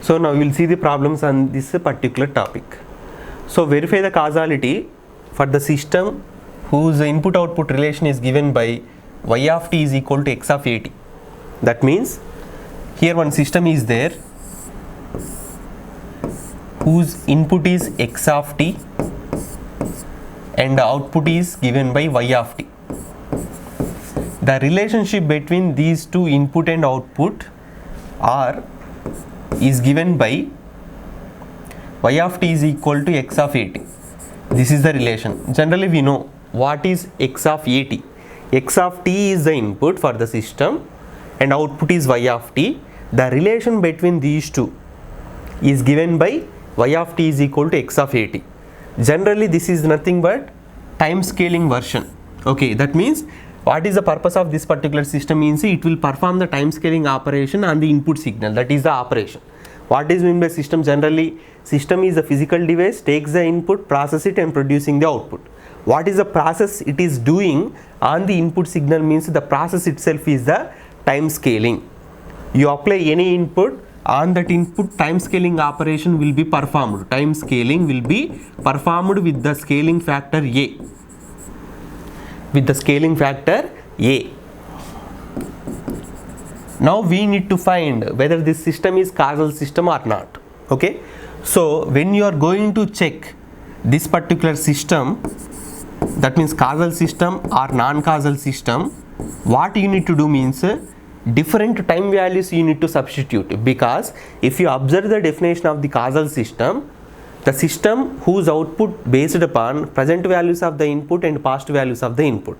So now we will see the problems on this particular topic. So verify the causality for the system whose input output relation is given by y of t is equal to x of at. That means here one system is there whose input is x of t and the output is given by y of t. The relationship between these two input and output is given by y of t is equal to x of at. This is the relation. Generally we know what is x of at. X of t is the input for the system and output is y of t. The relation between these two is given by y of t is equal to x of at. Generally this is nothing but time scaling version. Okay, that means what is the purpose of this particular system means it will perform the time scaling operation on the input signal, that is the operation. What is meant by system? Generally system is a physical device, takes the input, process it and producing the output. What is the process it is doing on the input signal means the process itself is the time scaling. You apply any input, on that input time scaling operation will be performed. Time scaling will be performed with the scaling factor A. With the scaling factor A. Now we need to find whether this system is causal system or not. Okay. So when you are going to check this particular system, that means causal system or non-causal system, what you need to do means different time values you need to substitute, because if you observe the definition of the causal system, the system whose output based upon present values of the input and past values of the input.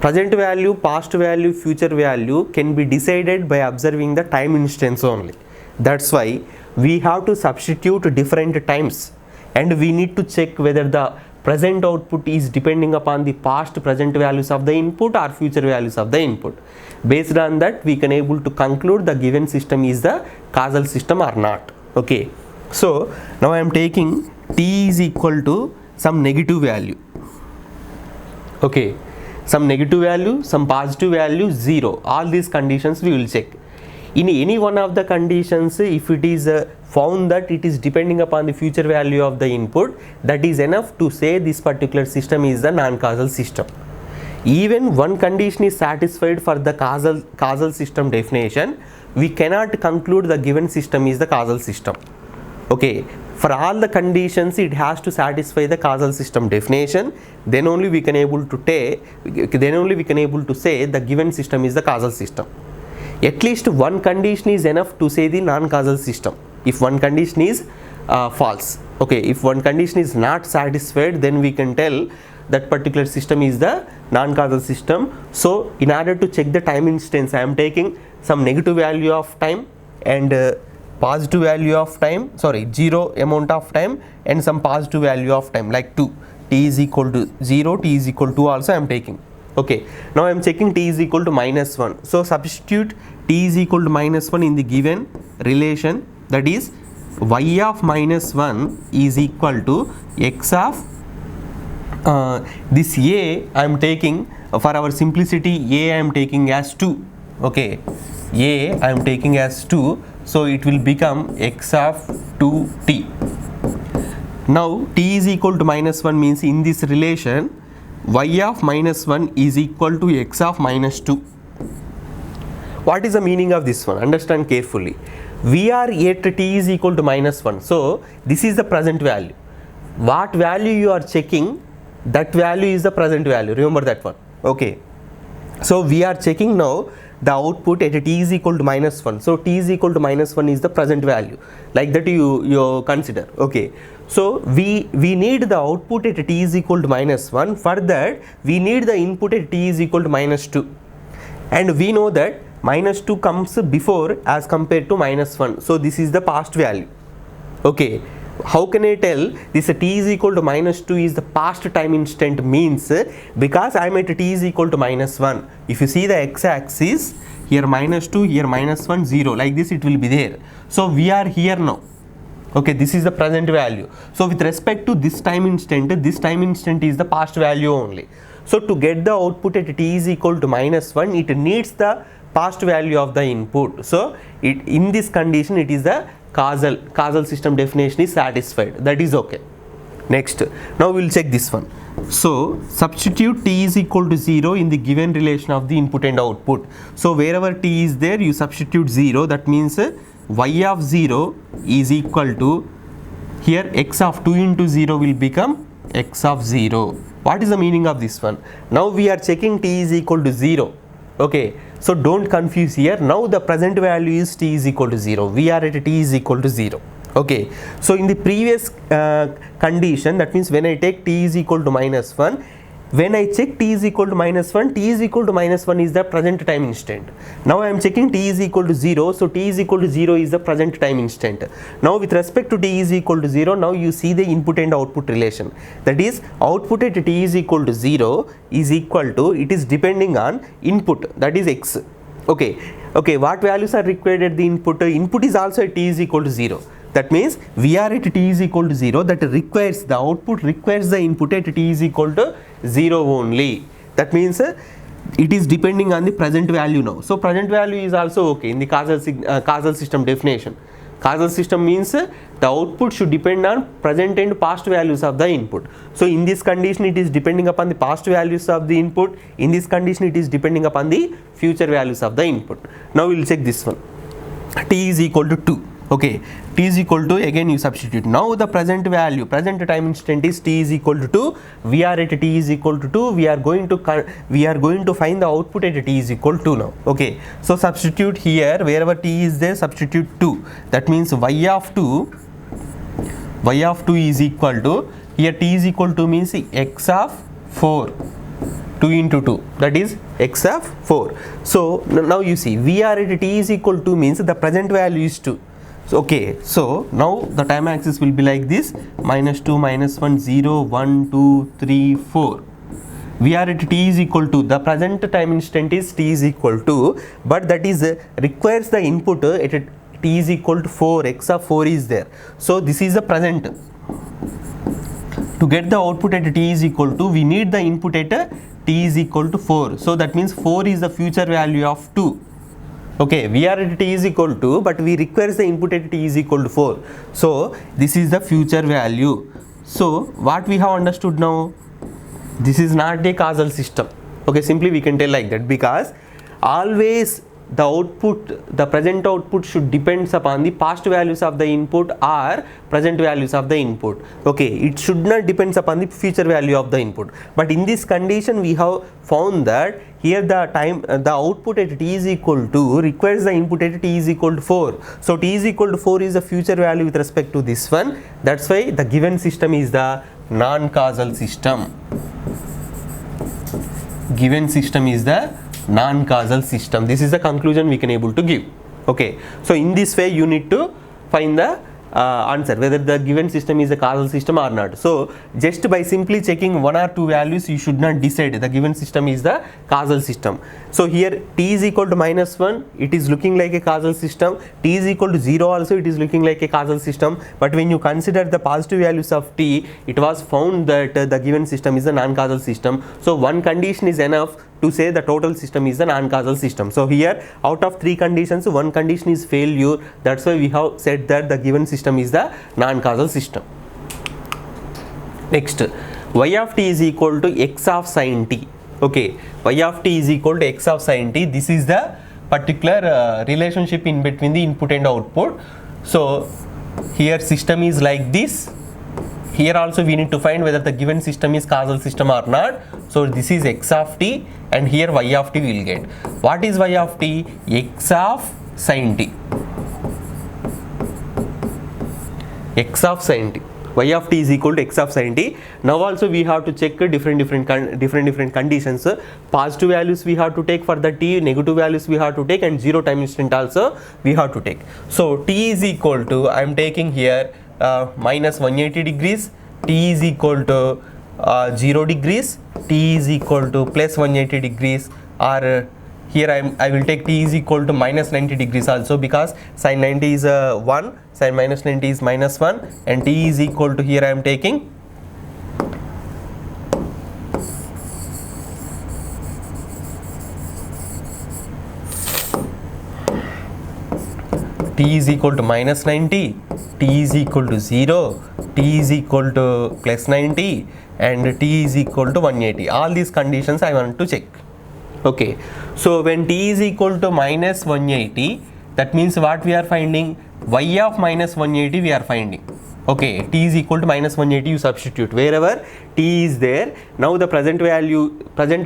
Present value, past value, future value can be decided by observing the time instance only. That's why we have to substitute different times and we need to check whether the present output is depending upon the past present values of the input or future values of the input. Based on that we can able to conclude the given system is the causal system or not. Okay. So now I am taking t is equal to some negative value. Okay. Some negative value, some positive value, 0. All these conditions we will check. In any one of the conditions, if it is found that it is depending upon the future value of the input, that is enough to say this particular system is the non-causal system. Even one condition is satisfied for the causal system definition, we cannot conclude the given system is the causal system. Okay, for all the conditions it has to satisfy the causal system definition, then only we can able to say the given system is the causal system. At least one condition is enough to say the non-causal system. If one condition is false, okay, if one condition is not satisfied, then we can tell that particular system is the non-causal system. So in order to check the time instance, I am taking some negative value of time and positive value of time, 0 amount of time and some positive value of time like 2. T is equal to 0, t is equal to also I am taking. Okay, now I am checking t is equal to minus 1. So substitute t is equal to minus 1 in the given relation, that is y of minus 1 is equal to x of this a I am taking, for our simplicity a I am taking as 2. Okay, a I am taking as 2. So it will become x of 2t. Now t is equal to minus 1 means in this relation y of minus 1 is equal to x of minus 2. What is the meaning of this one? Understand carefully. We are at t is equal to minus 1. So this is the present value. What value you are checking, that value is the present value. Remember that one. Okay. So we are checking now the output at t is equal to minus 1. So t is equal to minus 1 is the present value. Like that you consider. Okay. So we need the output at t is equal to minus 1. For that we need the input at t is equal to minus 2. And we know that minus 2 comes before as compared to minus 1. So this is the past value. Okay. How can I tell this t is equal to minus 2 is the past time instant means because I am at t is equal to minus 1. If you see the x-axis, here minus 2, here minus 1, 0, like this it will be there. So we are here now. Okay, this is the present value. So with respect to this time instant is the past value only. So to get the output at t is equal to minus 1, it needs the past value of the input. So in this condition it is the causal system definition is satisfied. That is okay. Next, now we will check this one. So substitute t is equal to 0 in the given relation of the input and output. So wherever t is there, you substitute 0. That means y of 0 is equal to, here x of 2 into 0 will become x of 0. What is the meaning of this one? Now we are checking t is equal to 0. Okay, so don't confuse here. Now the present value is t is equal to 0. We are at t is equal to 0. Okay, so in the previous condition, that means when I take t is equal to minus 1, when I check t is equal to minus 1, t is equal to minus 1 is the present time instant. Now I am checking t is equal to 0, so t is equal to 0 is the present time instant. Now with respect to t is equal to 0, now you see the input and output relation. That is, output at t is equal to 0 is equal to, it is depending on input, that is x. Okay, what values are required at the input? Input is also at t is equal to 0. That means we are at t is equal to 0, that requires, the output requires the input at t is equal to 0 only. That means it is depending on the present value now. So present value is also okay in the causal system definition. Causal system means the output should depend on present and past values of the input. So in this condition it is depending upon the past values of the input. In this condition it is depending upon the future values of the input. Now we will check this one. T is equal to 2. Okay, t is equal to, again you substitute. Now the present value, present time instant is t is equal to 2. We are at t is equal to 2. We are going to find the output at t is equal to now. Okay, so substitute here, wherever t is there, substitute 2. That means y of 2 is equal to, here t is equal to means x of 4. 2 into 2, that is x of 4. So now you see, we are at t is equal to means the present value is 2. So, okay, so now the time axis will be like this, minus 2, minus 1, 0, 1, 2, 3, 4. We are at t is equal to, the present time instant is t is equal to, but that is requires the input at t is equal to 4, x of 4 is there. So this is the present. To get the output at t is equal to, we need the input at t is equal to 4. So that means 4 is the future value of 2. Okay, we are at t is equal to, but we require the input at t is equal to 4. So this is the future value. So what we have understood now, this is not a causal system. Okay, simply we can tell like that, because always the output, the present output should depends upon the past values of the input or present values of the input. Okay, it should not depends upon the future value of the input. But in this condition we have found that here the output at t is equal to requires the input at t is equal to 4. So t is equal to 4 is the future value with respect to this one. That's why the given system is the non-causal system. Given system is the non-causal system. This is the conclusion we can able to give. Okay, so in this way you need to find the answer whether the given system is a causal system or not. So just by simply checking one or two values, you should not decide the given system is the causal system. So here t is equal to minus 1, it is looking like a causal system. T is equal to 0 also, it is looking like a causal system. But when you consider the positive values of t, it was found that the given system is a non-causal system. So one condition is enough to say the total system is a non-causal system. So here out of 3 conditions, one condition is failure. That's why we have said that the given system is the non-causal system. Next, y of t is equal to x of sin t. Okay, y of t is equal to x of sin t. This is the particular relationship in between the input and output. So here system is like this. Here also we need to find whether the given system is causal system or not. So this is x of t, and here y of t we will get. What is y of t? X of sin t. X of sin t. Y of t is equal to x of sin t. Now also we have to check different conditions. Positive values we have to take for the t, negative values we have to take, and 0 time instant also we have to take. So t is equal to, I am taking here minus 180 degrees, t is equal to 0 degrees, t is equal to plus 180 degrees, or here I will take t is equal to minus 90 degrees also, because sin 90 is 1, sin minus 90 is minus 1, and t is equal to, here I am taking t is equal to minus 90, t is equal to 0, t is equal to plus 90, and t is equal to 180. All these conditions I want to check. Okay, so when t is equal to minus 180, that means what we are finding? Y of minus 180 we are finding. Okay, t is equal to minus 180, you substitute wherever t is there. Now the present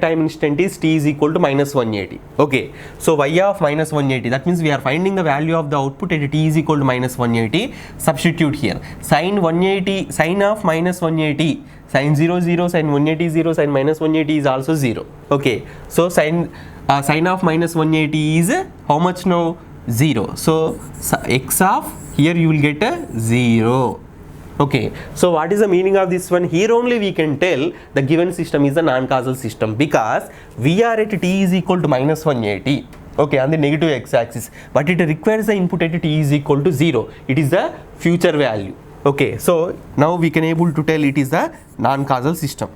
time instant is t is equal to minus 180. Okay, so y of minus 180, that means we are finding the value of the output at t is equal to minus 180. Substitute here. Sin 180, sin of minus 180, sin 0 0, sin 180 0, sin minus 180 is also 0. Okay, so sin of minus 180 is how much now? 0. So x of here you will get a 0. Okay, so what is the meaning of this one? Here only we can tell the given system is a non-causal system because we are at t is equal to minus 180. Okay, on the negative x-axis, but it requires the input at t is equal to 0. It is the future value. Okay, so now we can able to tell it is the non-causal system.